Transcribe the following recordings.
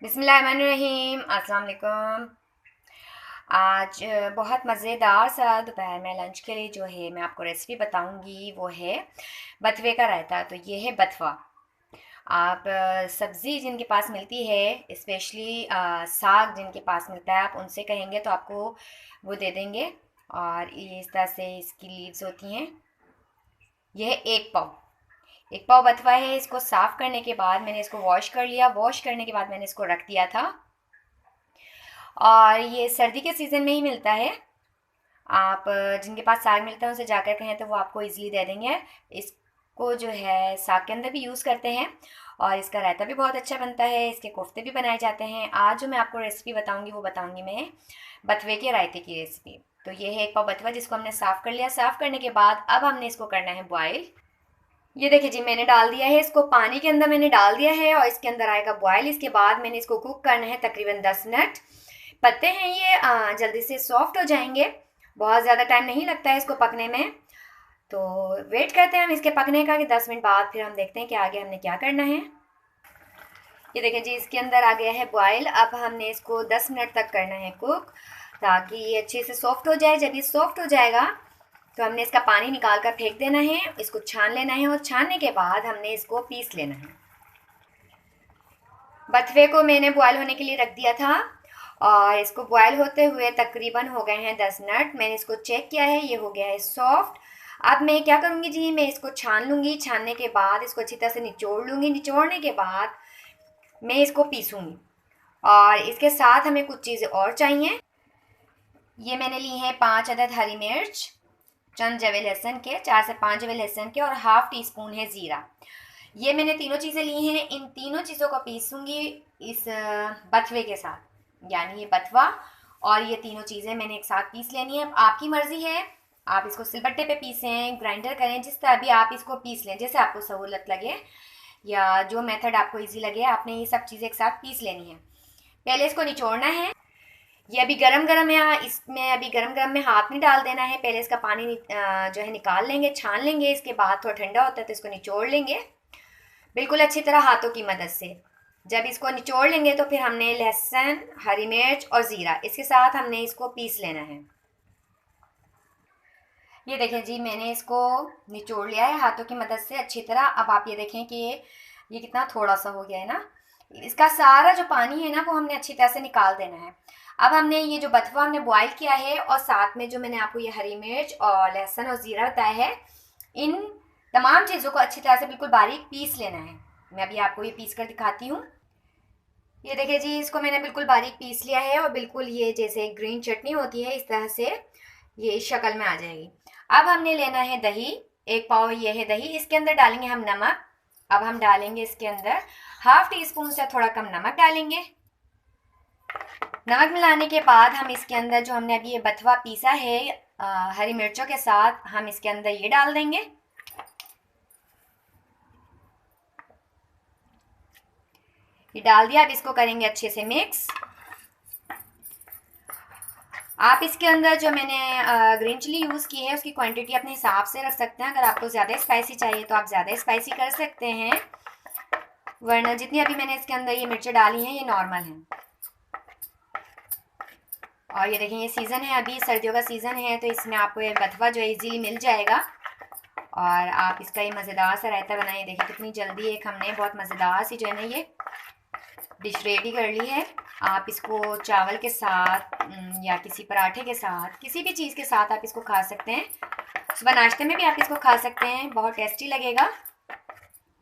बिस्मिल्लाहिर्रहमानिर्रहीम। अस्सलाम वालेकुम। आज बहुत मज़ेदार सा दोपहर में लंच के लिए जो है मैं आपको रेसिपी बताऊंगी वो है बथवे का रायता। तो ये है बथवा। आप सब्ज़ी जिनके पास मिलती है, स्पेशली साग जिनके पास मिलता है, आप उनसे कहेंगे तो आपको वो दे देंगे। और ये इस तरह से इसकी लीव्स होती हैं। यह है एक पाव बथवा है। इसको साफ़ करने के बाद मैंने इसको वॉश कर लिया। वॉश करने के बाद मैंने इसको रख दिया था। और ये सर्दी के सीज़न में ही मिलता है। आप जिनके पास साग मिलता है उनसे जाकर कहें तो वो आपको इजीली दे देंगे। इसको जो है साग के अंदर भी यूज़ करते हैं और इसका रायता भी बहुत अच्छा बनता है। इसके कोफ्ते भी बनाए जाते हैं। आज जो मैं आपको रेसिपी बताऊंगी वो बताऊंगी मैं बथवे के रायते की रेसिपी। तो ये है एक पाव बथवा जिसको हमने साफ़ कर लिया। साफ़ करने के बाद अब हमने इसको करना है बॉयल। ये देखिए जी, मैंने डाल दिया है इसको पानी के अंदर, मैंने डाल दिया है और इसके अंदर आएगा बॉयल। इसके बाद मैंने इसको कुक करना है तकरीबन 10 मिनट। पत्ते हैं ये जल्दी से सॉफ्ट हो जाएंगे। बहुत ज़्यादा टाइम नहीं लगता है इसको पकने में। तो वेट करते हैं हम इसके पकने का कि 10 मिनट बाद फिर हम देखते हैं कि आगे हमने क्या करना है। ये देखें जी, इसके अंदर आ गया है बॉयल। अब हमने इसको 10 मिनट तक करना है कुक, ताकि ये अच्छे से सॉफ्ट हो जाए। जब ये सॉफ्ट हो जाएगा तो हमने इसका पानी निकाल कर फेंक देना है। इसको छान लेना है और छानने के बाद हमने इसको पीस लेना है। बथवे को मैंने बॉयल होने के लिए रख दिया था और इसको बॉयल होते हुए तकरीबन हो गए हैं 10 मिनट। मैंने इसको चेक किया है, ये हो गया है सॉफ्ट। अब मैं क्या करूँगी जी, मैं इसको छान लूँगी। छानने के बाद इसको अच्छी तरह से निचोड़ लूँगी। निचोड़ने के बाद मैं इसको पीसूँगी। और इसके साथ हमें कुछ चीज़ें और चाहिए। ये मैंने ली हैं 5 अदद हरी मिर्च, चंद जवे लहसुन के, 4 से 5 जवे लहसुन के और हाफ टी स्पून है ज़ीरा। ये मैंने तीनों चीज़ें ली हैं। इन तीनों चीज़ों को पीसूँगी इस बथवे के साथ, यानी ये बथवा और ये तीनों चीज़ें मैंने एक साथ पीस लेनी है। अब आपकी मर्ज़ी है, आप इसको सिलबट्टे पे पीसें, ग्राइंडर करें, जिस तरह भी आप इसको पीस लें, जैसे आपको सहूलत लगे या जो मेथड आपको ईजी लगे। आपने ये सब चीज़ें एक साथ पीस लेनी है। पहले इसको निचोड़ना है। ये अभी गरम गरम है, इसमें अभी गरम गरम में हाथ नहीं डाल देना है। पहले इसका पानी जो है निकाल लेंगे, छान लेंगे। इसके बाद थोड़ा ठंडा होता है तो इसको निचोड़ लेंगे बिल्कुल अच्छी तरह हाथों की मदद से। जब इसको निचोड़ लेंगे तो फिर हमने लहसुन, हरी मिर्च और ज़ीरा, इसके साथ हमने इसको पीस लेना है। ये देखें जी, मैंने इसको निचोड़ लिया है हाथों की मदद से अच्छी तरह। अब आप ये देखें कि ये कितना थोड़ा सा हो गया है ना। इसका सारा जो पानी है ना वो हमने अच्छी तरह से निकाल देना है। अब हमने ये जो बथवा हमने बॉईल किया है और साथ में जो मैंने आपको ये हरी मिर्च और लहसुन और ज़ीरा बताया है, इन तमाम चीज़ों को अच्छी तरह से बिल्कुल बारीक पीस लेना है। मैं अभी आपको ये पीस कर दिखाती हूँ। ये देखिए जी, इसको मैंने बिल्कुल बारीक पीस लिया है और बिल्कुल ये जैसे ग्रीन चटनी होती है इस तरह से ये इस शक्ल में आ जाएगी। अब हमने लेना है दही। 1 पाव ये है दही। इसके अंदर डालेंगे हम नमक। अब हम डालेंगे इसके अंदर हाफ टी स्पून से थोड़ा कम नमक डालेंगे। नमक मिलाने के बाद हम इसके अंदर जो हमने अभी ये बथवा पीसा है हरी मिर्चों के साथ, हम इसके अंदर ये डाल देंगे। ये डाल दिया। अब इसको करेंगे अच्छे से मिक्स। आप इसके अंदर जो मैंने ग्रीन चिली यूज़ की है उसकी क्वांटिटी अपने हिसाब से रख सकते हैं। अगर आपको ज़्यादा स्पाइसी चाहिए तो आप ज़्यादा स्पाइसी कर सकते हैं, वरना जितनी अभी मैंने इसके अंदर ये मिर्चें डाली हैं ये नॉर्मल हैं। और ये देखें, ये सीज़न है, अभी सर्दियों का सीज़न है, तो इसमें आपको ये बथवा जो है इजीली मिल जाएगा। और आप इसका ये मज़ेदार सा रायता बनाइए। देखिए कितनी जल्दी एक हमने बहुत मज़ेदार सी जो है ना ये डिश रेडी कर ली है। आप इसको चावल के साथ या किसी पराठे के साथ, किसी भी चीज़ के साथ आप इसको खा सकते हैं। सुबह नाश्ते में भी आप इसको खा सकते हैं, बहुत टेस्टी लगेगा।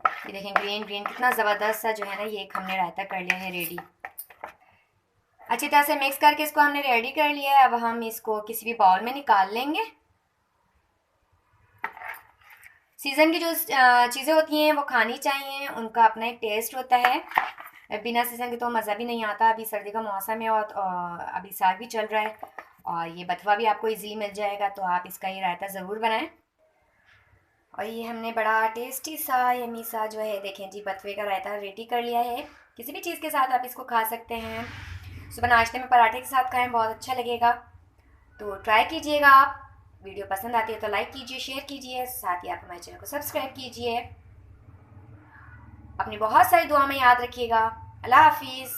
ये देखें ग्रीन ग्रीन कितना ज़बरदस्त सा जो है ना ये एक हमने रायता कर लिया है रेडी। अच्छी तरह से मिक्स करके इसको हमने रेडी कर लिया है। अब हम इसको किसी भी बाउल में निकाल लेंगे। सीज़न की जो चीज़ें होती हैं वो खानी चाहिए, उनका अपना एक टेस्ट होता है। बिना सीज़न के तो मज़ा भी नहीं आता। अभी सर्दी का मौसम है और अभी साग भी चल रहा है और ये बथवा भी आपको इजीली मिल जाएगा, तो आप इसका ये रायता ज़रूर बनाएं। और ये हमने बड़ा टेस्टी सा यमी सा जो है देखें जी बथवे का रायता रेडी कर लिया है। किसी भी चीज़ के साथ आप इसको खा सकते हैं। सुबह नाश्ते में पराठे के साथ खाएं, बहुत अच्छा लगेगा। तो ट्राई कीजिएगा आप। वीडियो पसंद आती है तो लाइक कीजिए, शेयर कीजिए, साथ ही आप हमारे चैनल को सब्सक्राइब कीजिए। अपनी बहुत सारी दुआ में याद रखिएगा। अल्लाह हाफिज़।